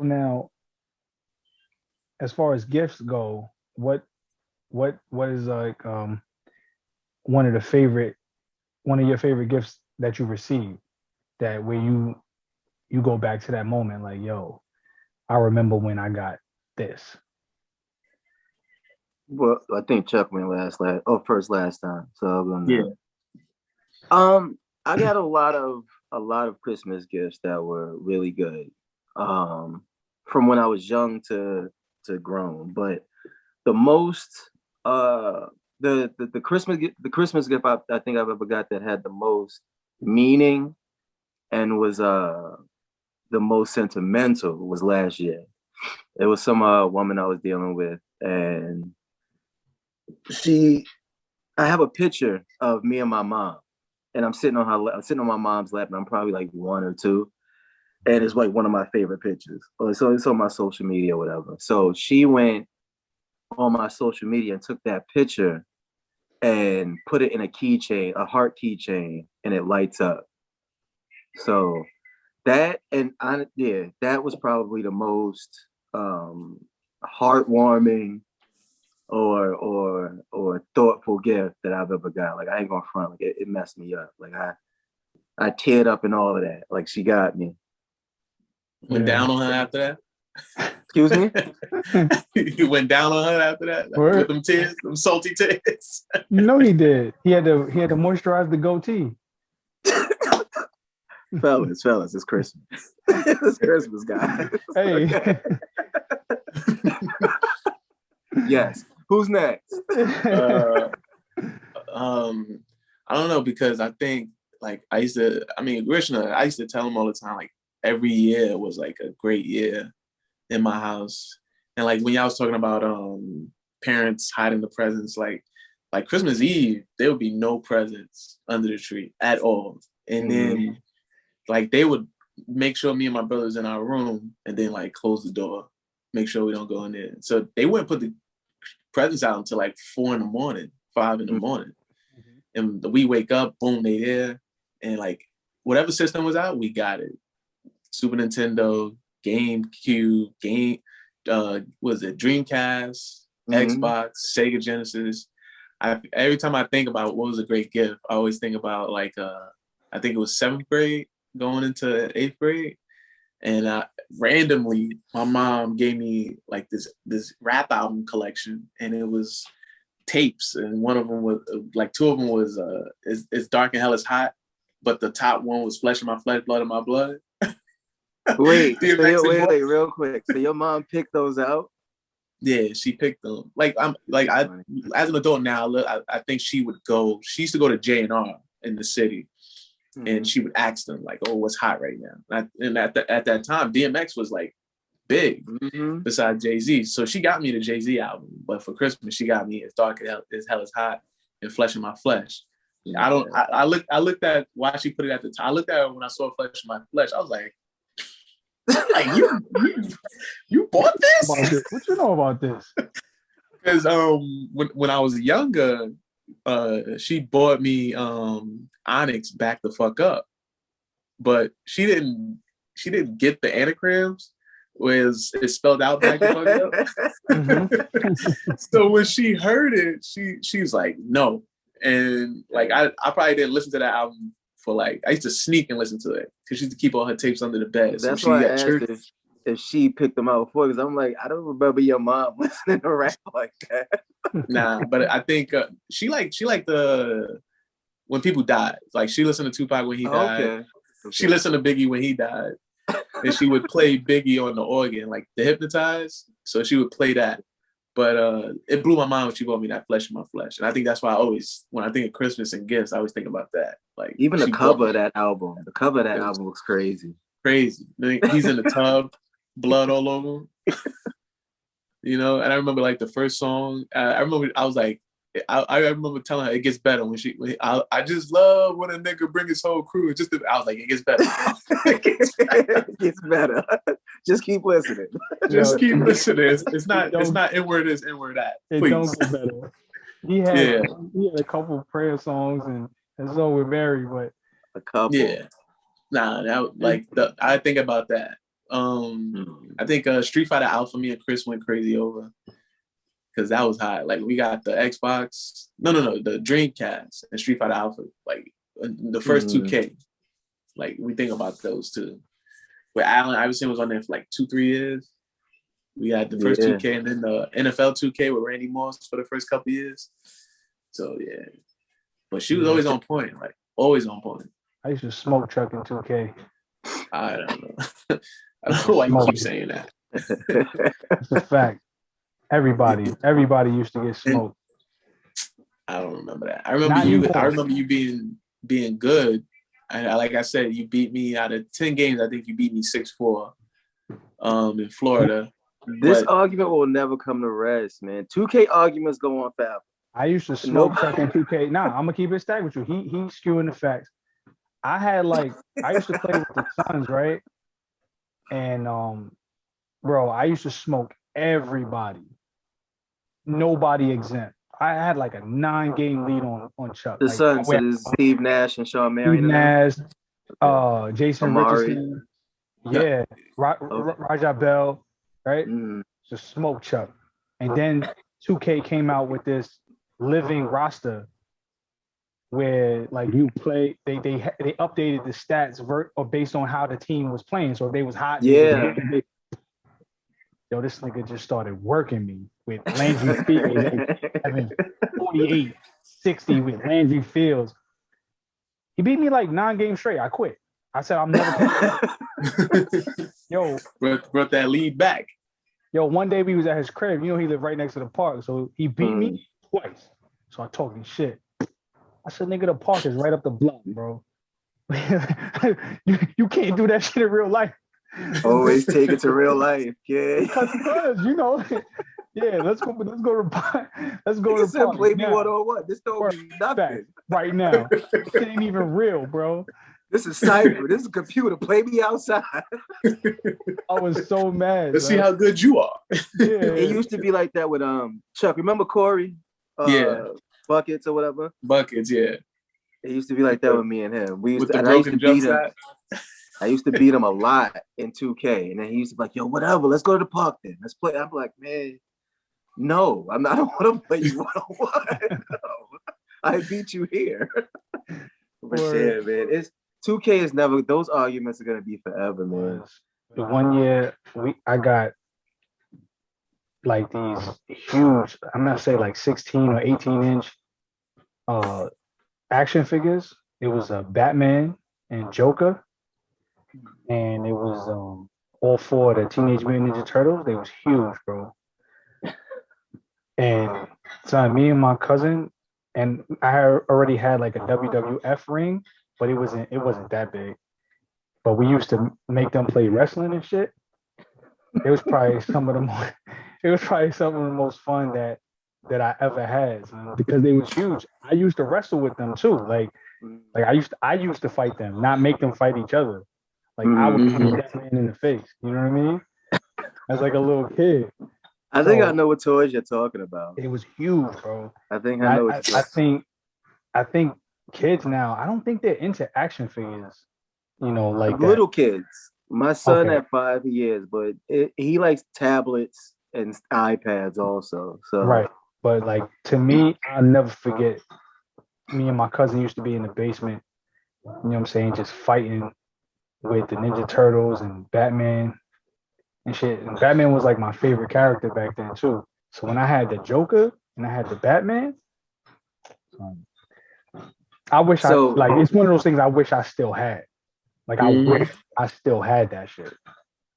Now, as far as gifts go, what is like one of the favorite one of your favorite gifts that you received that where you go back to that moment like, yo, I remember when I got this. Well, I think Chuck went first last time. So I'm Yeah. I got a lot of Christmas gifts that were really good. From when I was young to grown, but the most the Christmas gift I think I've ever got that had the most meaning and was the most sentimental was last year. It was some woman I was dealing with, and I have a picture of me and my mom, and I'm sitting on my mom's lap, and I'm probably like 1 or 2, and it's like one of my favorite pictures. So it's on my social media or whatever. So she went on my social media and took that picture and put it in a keychain, a heart keychain, and it lights up. So that that was probably the most heartwarming or thoughtful gift that I've ever got. Like, I ain't gonna front, like it messed me up. Like I teared up and all of that. Like, she got me. Went down on her after that. Excuse me? You went down on her after that, like, with them tears, them salty tears. You know he did. He had to moisturize the goatee. fellas, it's Christmas. It's Christmas, guys. Hey. Yes. Who's next? I don't know, because I think, like, Krishna, I used to tell him all the time, like, every year was like a great year in my house. And like when y'all was talking about parents hiding the presents, like Christmas Eve, there would be no presents under the tree at all. And then like they would make sure me and my brothers in our room and then like close the door, make sure we don't go in there. So they wouldn't put the presents out until like 4 in the morning, 5 in the morning. And we wake up, boom, they there. And like whatever system was out, we got it. Super Nintendo, GameCube, Dreamcast, Xbox, Sega Genesis. Every time I think about what was a great gift, I always think about like I think it was 7th grade going into 8th grade, and randomly my mom gave me like this rap album collection, and it was tapes, and one of them was like 2 of them was it's Dark and Hell is Hot, but the top one was Flesh of My Flesh, Blood of My Blood. Wait, real quick. So your mom picked those out? Yeah, she picked them. Like I as an adult now, I think she used to go to J&R in the city, and she would ask them like, "Oh, what's hot right now?" And at that time, DMX was like big besides Jay-Z. So she got me the Jay-Z album, but for Christmas she got me It's Dark as Hell is Hot and Flesh of My Flesh. Yeah. I looked at why she put it at the time. I looked at it when I saw Flesh of My Flesh. I was like, you bought this? What you know about this? Because when I was younger, she bought me Onyx Back the Fuck Up, but she didn't get the anagrams, whereas it's spelled out Back the Fuck Up. So when she heard it, she was like, no. And like I probably didn't listen to that album for like, I used to sneak and listen to it because she used to keep all her tapes under the bed. That's why I asked if she picked them out before, because I'm like, I don't remember your mom listening to rap like that. Nah, but I think she liked the when people died. Like she listened to Tupac when he died. Okay. She listened to Biggie when he died, and she would play Biggie on the organ, like the Hypnotize. So she would play that. But it blew my mind when she bought me that Flesh of My Flesh. And I think that's why when I think of Christmas and gifts, I always think about that. Like even the cover of that album. The cover of that album looks crazy. Crazy. He's in the tub, blood all over him. You know, and I remember like the first song. I remember I was like, I remember telling her it gets better I just love when a nigga bring his whole crew. I was like, it gets better. It gets better. Just keep listening. Just keep listening. It's not inward as inward at. It don't get better. He had a couple of prayer songs and so with Mary, but a couple. Yeah. Nah, I think about that I think Street Fighter Alpha, me and Chris went crazy over because that was hot. Like we got the Xbox, the Dreamcast and Street Fighter Alpha, like the first 2K. Like we think about those two. But Allen Iverson was on there for like 2-3 years. We had the first 2K and then the NFL 2K with Randy Moss for the first couple years. So yeah, but she was always on point, like always on point. I used to smoke Chuck in 2K. I don't know. I don't know why you keep saying that. It's a fact. Everybody used to get smoked. I don't remember that. I remember you being good. And like I said, you beat me out of 10 games. I think you beat me 6-4 in Florida. This argument will never come to rest, man. 2K arguments go on forever. I used to smoke Chuck in 2K. Nah, I'm gonna keep it stacked with you. He's skewing the facts. I used to play with the Suns, right? And bro, I used to smoke everybody. Nobody exempt. I had like a 9-game lead on Chuck. The Suns, so this is Steve Nash and Sean Marion. Steve Nash, Jason Amari. Richardson. Yeah. Raja Bell, right? Just smoke Chuck. And then 2K came out with this living roster where like you play, they updated the stats based on how the team was playing. So if they was hot, yeah. Yo, this nigga just started working me with Landry Fields, having 48, 60 with Landry Fields. He beat me like 9 games straight. I quit. I said I'm never Yo, brought that lead back. Yo, one day we was at his crib. You know he lived right next to the park, so he beat me twice. So I talking shit. I said, nigga, the park is right up the block, bro. you can't do that shit in real life. Always take it to real life, yeah. Because you know, yeah. Let's go to the play me one-on-one. This don't mean nothing right now. This ain't even real, bro. This is cyber. This is a computer. Play me outside. I was so mad. Let's see how good you are. Yeah. It used to be like that with Chuck. Remember Corey? Buckets or whatever. Buckets, yeah. It used to be like that with me and him. We used with the broken jump shot. I used to beat him a lot in 2K, and then he used to be like, "Yo, whatever, let's go to the park then. Let's play." I'm like, "Man, no, I don't want to play you one-on-one. No, I beat you here." But yeah, man, 2K is never. Those arguments are gonna be forever, man. The one year I got like these huge, I'm gonna say like 16 or 18-inch action figures. It was a Batman and Joker. And it was all 4 of the Teenage Mutant Ninja Turtles. They was huge, bro. And so me and my cousin, and I already had like a WWF ring, but it wasn't that big. But we used to make them play wrestling and shit. It was probably some of the most fun that I ever had, because they was huge. I used to wrestle with them too. Like I used to fight them, not make them fight each other. Like I would punch that man in the face. You know what I mean? As like a little kid. I think I know what toys you're talking about. It was huge, bro. I think I know. I think kids now, I don't think they're into action figures. You know, like little kids. My son at 5 years, but he likes tablets and iPads also. So right, but like to me, I'll never forget. Me and my cousin used to be in the basement. You know what I'm saying? Just fighting with the Ninja Turtles and Batman and shit. And Batman was like my favorite character back then too. So when I had the Joker and I had the Batman, I wish it's one of those things I wish I still had. Like I wish I still had that shit.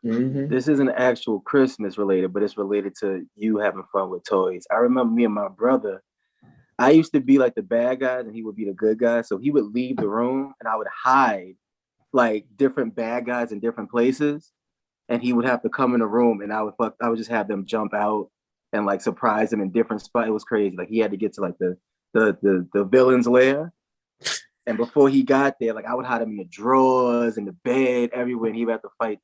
This isn't actual Christmas related, but it's related to you having fun with toys. I remember me and my brother, I used to be like the bad guys and he would be the good guy. So he would leave the room and I would hide like different bad guys in different places, and he would have to come in the room and I would just have them jump out and like surprise him in different spots. It was crazy. Like he had to get to like the villain's lair, and before he got there, like I would hide him in the drawers, in the bed, everywhere, and he would have to fight.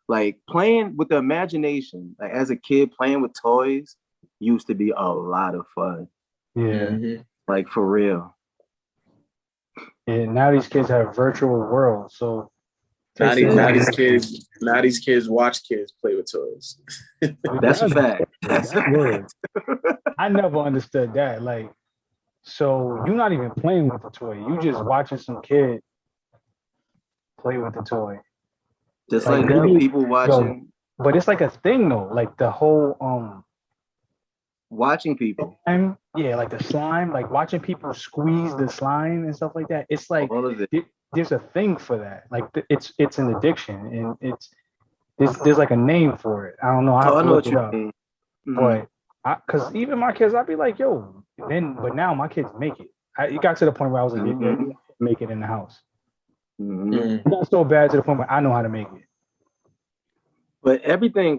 Like playing with the imagination, like as a kid, playing with toys used to be a lot of fun. Yeah, like for real. And now these kids have virtual worlds, so Now these kids watch kids play with toys. That's a fact. That's a word. I never understood that. Like, so you're not even playing with the toy. You just watching some kid play with the toy. Just like them, people watching. But it's like a thing though. Like the whole watching people. Yeah, like the slime, like watching people squeeze the slime and stuff like that. It's like there's a thing for that. Like it's an addiction, and there's like a name for it. I don't know. I know what you mean. But because even my kids, I'd be like, yo. But now my kids make it. It got to the point where I was like, make it in the house. It got so bad to the point where I know how to make it. But everything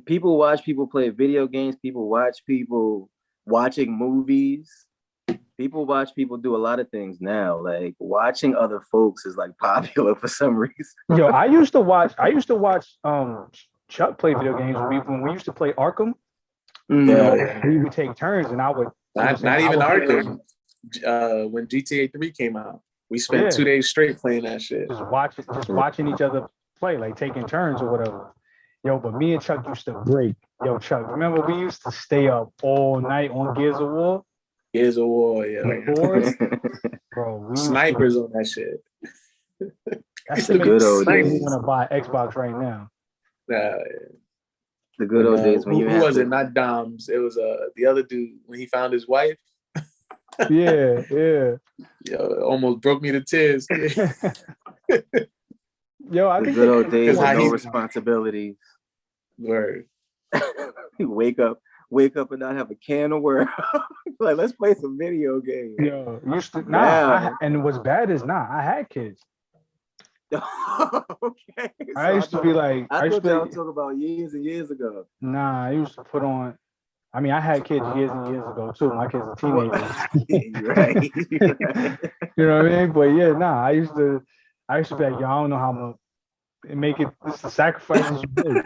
people watch people play video games. People watch people watching movies. People watch people do a lot of things now. Like watching other folks is like popular for some reason. Yo, I used to watch Chuck play video games when we used to play Arkham. We would take turns, and I would not even Arkham. When GTA 3 came out, we spent 2 days straight playing that shit. Just watching each other play, like taking turns or whatever. Yo, but me and Chuck used to break. Yo, Chuck, remember we used to stay up all night on Gears of War? Gears of War, yeah. Bro, snipers on that shit. That's the good old days. You want to buy Xbox right now? The good old days when who was it? Not Dom's. It was the other dude when he found his wife. Yeah. Yo, almost broke me to tears. Yo, I think good old days with no responsibilities. Word. wake up and not have a can of worms. Like, let's play some video games. Yo, and what's bad is I had kids. Okay. I used to be like, I thought y'all talk about years and years ago. Nah, I used to put on. I mean, I had kids years and years ago too. My kids are teenagers. Right. You know what I mean? But yeah, I used to be like, yo, I don't know how much make it. This is the sacrifices you did.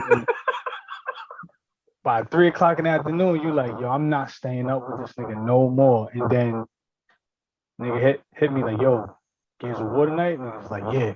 By 3 o'clock in the afternoon, you like, yo, I'm not staying up with this nigga no more. And then nigga hit me like, yo, Gears of War tonight? And I was like, yeah.